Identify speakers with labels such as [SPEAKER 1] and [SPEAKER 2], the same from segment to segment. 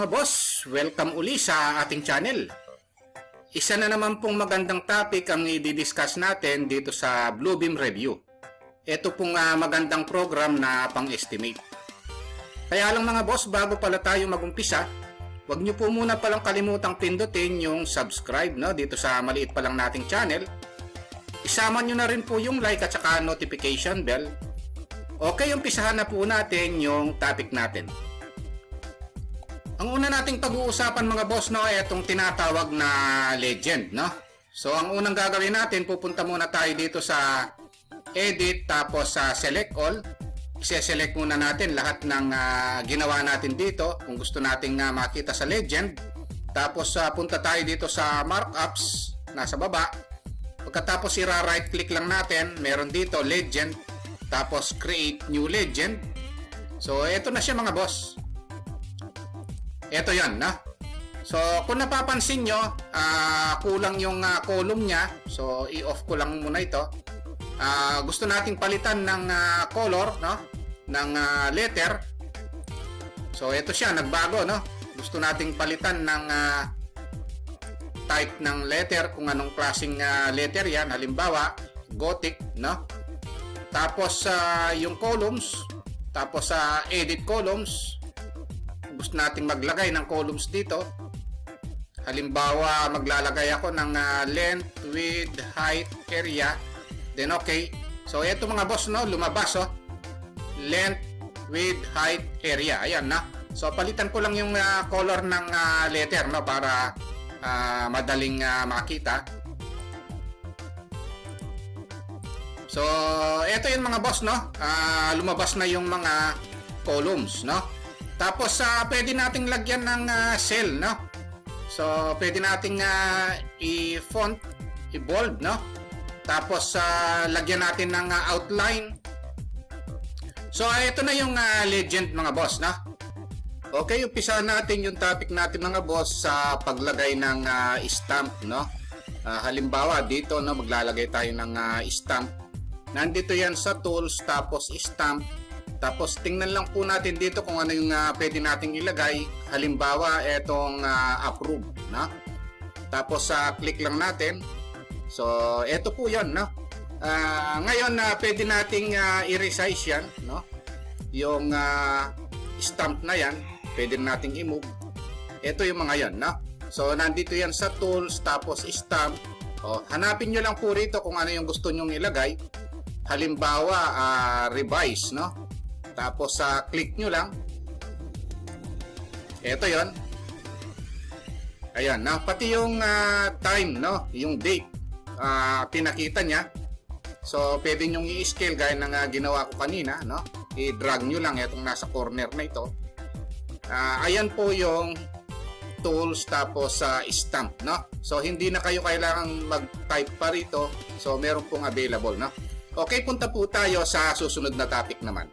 [SPEAKER 1] mga boss, welcome uli sa ating channel. Isa na naman pong magandang topic ang i-discuss natin dito sa Bluebeam Review. Ito pong magandang program na pang-estimate. Kaya lang mga boss, bago pala tayo mag-umpisa, huwag nyo po muna palang kalimutang pindutin yung subscribe dito sa maliit pa lang nating channel. Isama nyo na rin po yung like at saka notification bell. Okay, umpisahan na po natin yung topic natin. Ang una nating pag-uusapan mga boss ay itong tinatawag na legend, So ang unang gagawin natin, pupunta muna tayo dito sa edit, tapos sa select all. I-select muna natin lahat ng ginawa natin dito kung gusto nating makita sa legend. Tapos punta tayo dito sa markups, nasa baba. Pagkatapos right click lang natin, meron dito legend, tapos create new legend. So ito na siya mga boss. Ito yan, So, kung napapansin nyo, kulang yung column niya. So, i-off ko lang muna ito. Gusto nating palitan ng color, ng letter. So, ito siya, nagbago, Gusto nating palitan ng type ng letter, kung anong klaseng letter yan. Halimbawa, Gothic, Tapos, yung columns. Tapos, edit columns. Gusto nating maglagay ng columns dito. Halimbawa, maglalagay ako ng length, width, height, area. Then okay. So ito mga boss, lumabas length, width, height, area. Ayan So palitan ko lang yung color ng letter para madaling makita. So ito yung mga boss, lumabas na yung mga columns, Tapos pwede nating lagyan ng cell, So pwede nating i-font, i-bold, Tapos lagyan natin ng outline. So ito na yung legend mga boss, Okay, umpisa natin yung topic natin mga boss sa paglagay ng stamp, Halimbawa dito, maglalagay tayo ng stamp. Nandito yan sa tools, tapos stamp. Tapos tingnan lang po natin dito kung ano yung pwede nating ilagay. Halimbawa, etong approve, Tapos click lang natin. So, eto po 'yan, ngayon pwede nating i-resize 'yan, Yung stamp na 'yan, pwede nating i-move. Ito yung mga 'yan, So, nandito 'yan sa tools, tapos stamp. Hanapin niyo lang po rito kung ano yung gusto niyo ilagay. Halimbawa, revise, Tapos click nyo lang. Ito yon. Ayan, pati yung time, yung date, pinakita niya. So pwede nyo i-scale gaya ng ginawa ko kanina, I-drag nyo lang itong nasa corner na ito. Ayan po yung tools, tapos stamp, So hindi na kayo kailangang mag-type pa rito. So meron pong available, Okay, punta po tayo sa susunod na topic naman.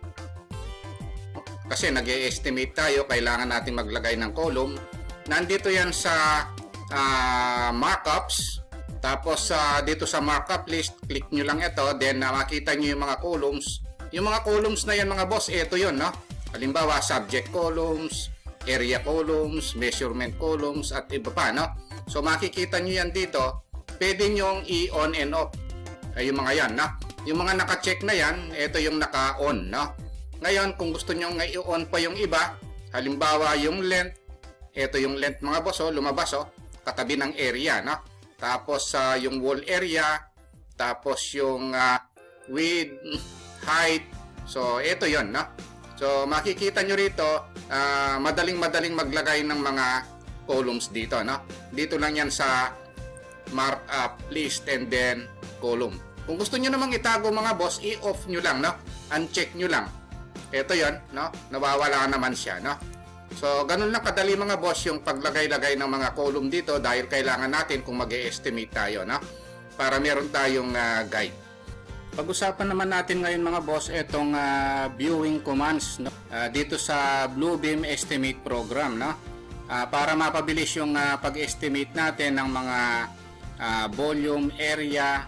[SPEAKER 1] Kasi nag-estimate tayo, kailangan natin maglagay ng column. Nandito yan sa markups. Tapos dito sa markup list, click nyo lang ito. Then makita nyo yung mga columns. Yung mga columns na yan mga boss, ito yun. Halimbawa, subject columns, area columns, measurement columns, at iba pa. So makikita nyo yan dito. Pwede nyong i-on and off. Yung mga yan. Yung mga naka-check na yan, ito yung naka-on. Ngayon, kung gusto nyo i-on pa yung iba, halimbawa yung length, ito yung length mga boss, lumabas, katabi ng area, Tapos yung wall area, tapos yung width, height, so ito yon, So makikita nyo rito, madaling maglagay ng mga columns dito, Dito lang yan sa markup list and then column. Kung gusto nyo namang itago mga boss, i-off nyo lang, uncheck nyo lang. Ito yon, nawawala naman siya, So ganun lang kadali mga boss yung paglagay-lagay ng mga column dito, dahil kailangan natin kung mag-e-estimate tayo, para meron tayong guide. Pag-usapan naman natin ngayon mga boss itong viewing commands, dito sa Bluebeam Estimate Program, para mapabilis yung pag-estimate natin ng mga volume, area,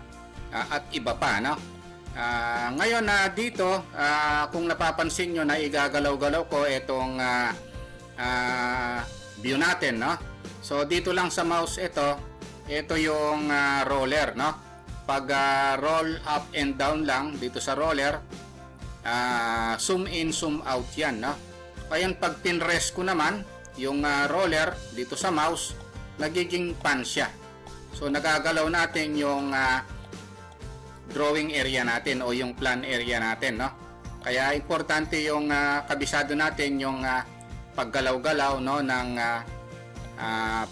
[SPEAKER 1] at iba pa, Ngayon dito, kung napapansin nyo na igagalaw-galaw ko itong view natin, no? So dito lang sa mouse ito yung roller, no? Pag roll up and down lang dito sa roller, zoom in, zoom out yan, no? Kaya pag pinrest ko naman yung roller dito sa mouse, nagiging pan siya. So nagagalaw natin yung drawing area natin o yung plan area natin, no? Kaya importante yung kabisado natin yung paggalaw-galaw, no, ng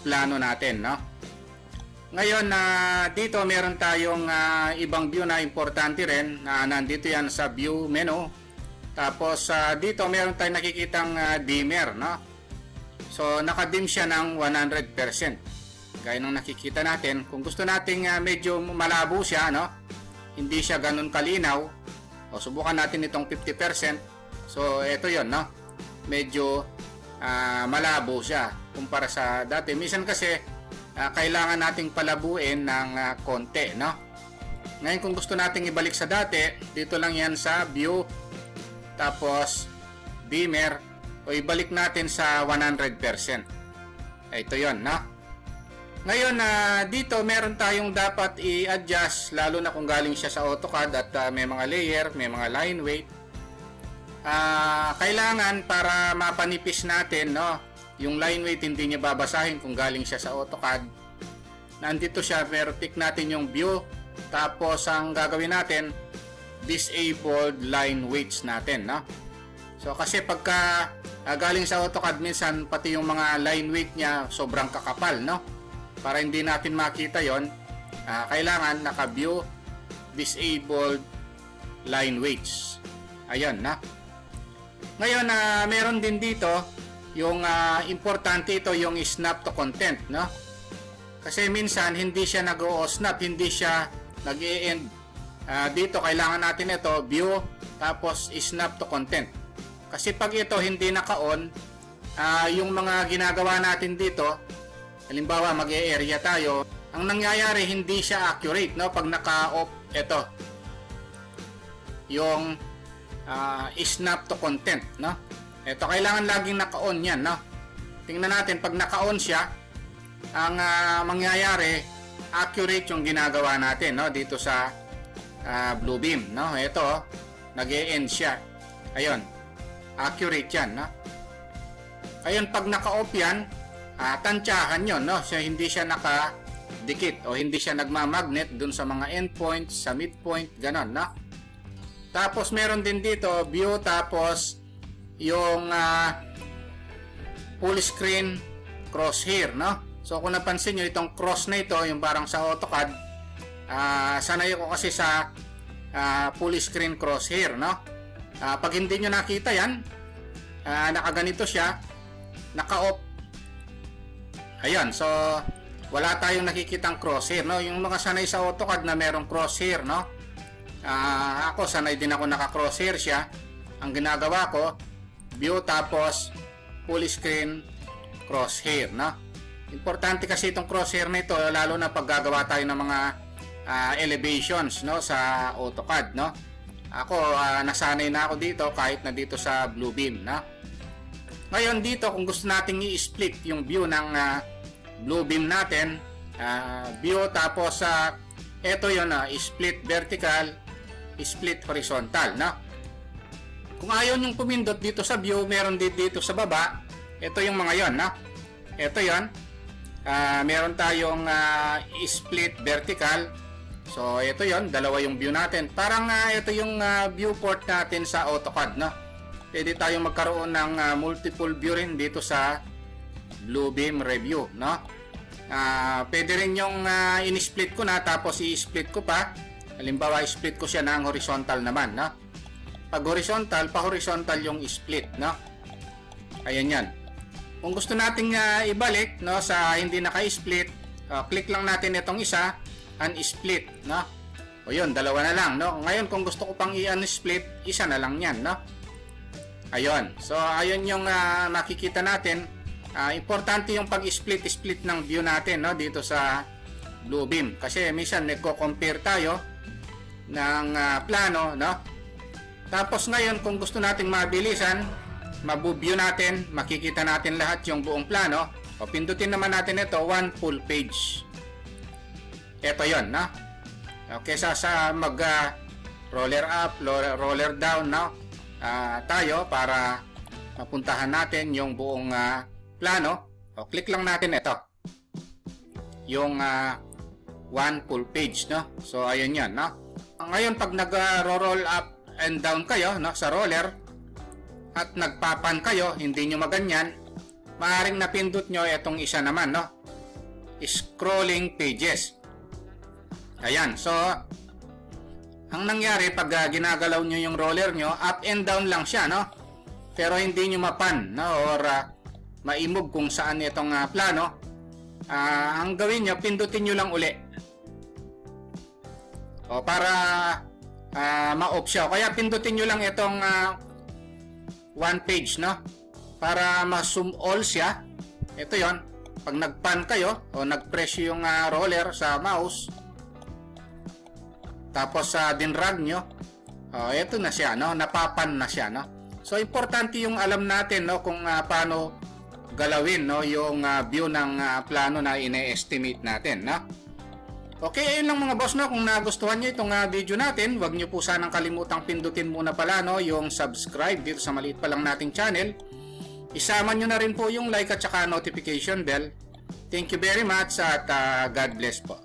[SPEAKER 1] plano natin, no? Ngayon dito meron tayong ibang view na importante rin na nandito yan sa view menu. Tapos dito meron tayong nakikitang dimmer, no? So naka-dim siya ng 100%. Gaya ng nakikita natin, kung gusto nating medyo malabo siya, no? Hindi siya ganun kalinaw, o subukan natin itong 50%. So ito 'yon, no? Medyo malabo siya kumpara sa dati. Minsan kasi kailangan nating palabuin ng konti, no? Ngayon kung gusto nating ibalik sa dati, dito lang yan sa view, tapos dimmer, o ibalik natin sa 100%. Ito yon, no? Ngayon dito meron tayong dapat i-adjust, lalo na kung galing siya sa AutoCAD at may mga layer, may mga line weight. Kailangan para mapanipis natin, no, yung line weight hindi niya babasahin kung galing siya sa AutoCAD. Nandito siya, pero pick natin yung view, tapos ang gagawin natin, disabled line weights natin, no? So kasi pagka galing sa AutoCAD, minsan pati yung mga line weight niya sobrang kakapal, no? Para hindi natin makita yon, kailangan naka-view disabled line weights. Ayun, na. Ngayon meron din dito yung importante ito, yung snap to content, no? Kasi minsan hindi siya nag-o-snap, hindi siya nag-e-end. Dito kailangan natin ito view tapos snap to content. Kasi pag ito hindi naka-on, yung mga ginagawa natin dito, halimbawa mag-e-area tayo, ang nangyayari hindi siya accurate, no? Pag naka-off ito yung snap to content, no? Ito kailangan laging naka-on yan, no? Tingnan natin pag naka-on siya, ang mangyayari accurate yung ginagawa natin, no? Dito sa Bluebeam, no? Ito nag-e-end siya. Ayun. Accurate yan, no? Ayun pag naka-off yan, tantsahan yon, no? So hindi siya naka-dikit o hindi siya nagmamagnet dun sa mga endpoints, sa midpoint, ganon, no? Tapos meron din dito view, tapos yung full screen crosshair, no? So kung napansin nyo itong cross na ito, yung parang sa AutoCAD, sanay ko kasi sa full screen crosshair, no? Pag hindi nyo nakita yan, nakaganito siya, naka-off. Ayan, so wala tayong nakikitang crosshair, no? Yung mga sanay sa AutoCAD na merong crosshair, no? Ako sanay din ako naka-crosshair siya. Ang ginagawa ko, view tapos full screen crosshair, no? Importante kasi itong crosshair na ito, lalo na pag gagawa tayo ng mga elevations, no, sa AutoCAD, no? Ako nasanay na ako dito kahit na dito sa Bluebeam, no? Ngayon dito kung gusto nating i-split yung view ng Bluebeam natin, view tapos ito yun, split vertical, split horizontal, no? Kung ayaw nyong pumindot dito sa view, meron dito sa baba, ito yung mga yon, no? Ito yon, meron tayong split vertical. So ito yon, dalawa yung view natin. Parang ito yung viewport natin sa AutoCAD, no? Pwede tayong magkaroon ng multiple view rin dito sa Bluebeam Review, no? Pwede rin yung in-split ko na tapos i-split ko pa. Halimbawa, i-split ko siya ng horizontal naman, no? Pag horizontal, pa-horizontal yung split, no? Ayan yan. Kung gusto nating ibalik, no, sa hindi naka-split, click lang natin itong isa, un-split, no? O yun, dalawa na lang, no? Ngayon, kung gusto ko pang i-unsplit, isa na lang yan, no? Ayun. So, ayun yung makikita natin. Importante yung pag-split ng view natin, no, dito sa Bluebeam. Kasi minsan nagko-compare tayo ng plano, no? Tapos ngayon, kung gusto nating mabilisan, mabu-view natin, makikita natin lahat yung buong plano. O pindutin naman natin ito, one full page. Ito yon, no? Okay, sa mag roller up, roller down, no? Tayo para mapuntahan natin yung buong plano. O click lang natin ito. Yung one full page, no? So ayun yan, no? Ngayon pag nag-roll up and down kayo, no, sa roller at nagpapan kayo, hindi nyo maganyan, maaaring napindot nyo itong isa naman, no? Scrolling pages. Ayan, so ang nangyari pag ginagalaw nyo yung roller nyo, up and down lang siya, no? Pero hindi nyo mapan, no? Or maimog kung saan itong plano. Ang gawin nyo, pindutin nyo lang uli. O para ma-off siya. Kaya pindutin nyo lang itong one page, no? Para ma-zoom all siya. Ito yon. Pag nag-pan kayo o nag-press yung roller sa mouse, tapos dinrag nyo, ito na siya, no? Napapan na siya, no? So importante yung alam natin, no, kung paano galawin, no, yung view ng plano na ine-estimate natin, no? Okay, ayun lang mga boss, no. Kung nagustuhan nyo itong video natin, huwag nyo po sanang kalimutang pindutin muna pala, no, yung subscribe dito sa maliit pa lang nating channel. Isama nyo na rin po yung like at saka notification bell. Thank you very much at God bless po.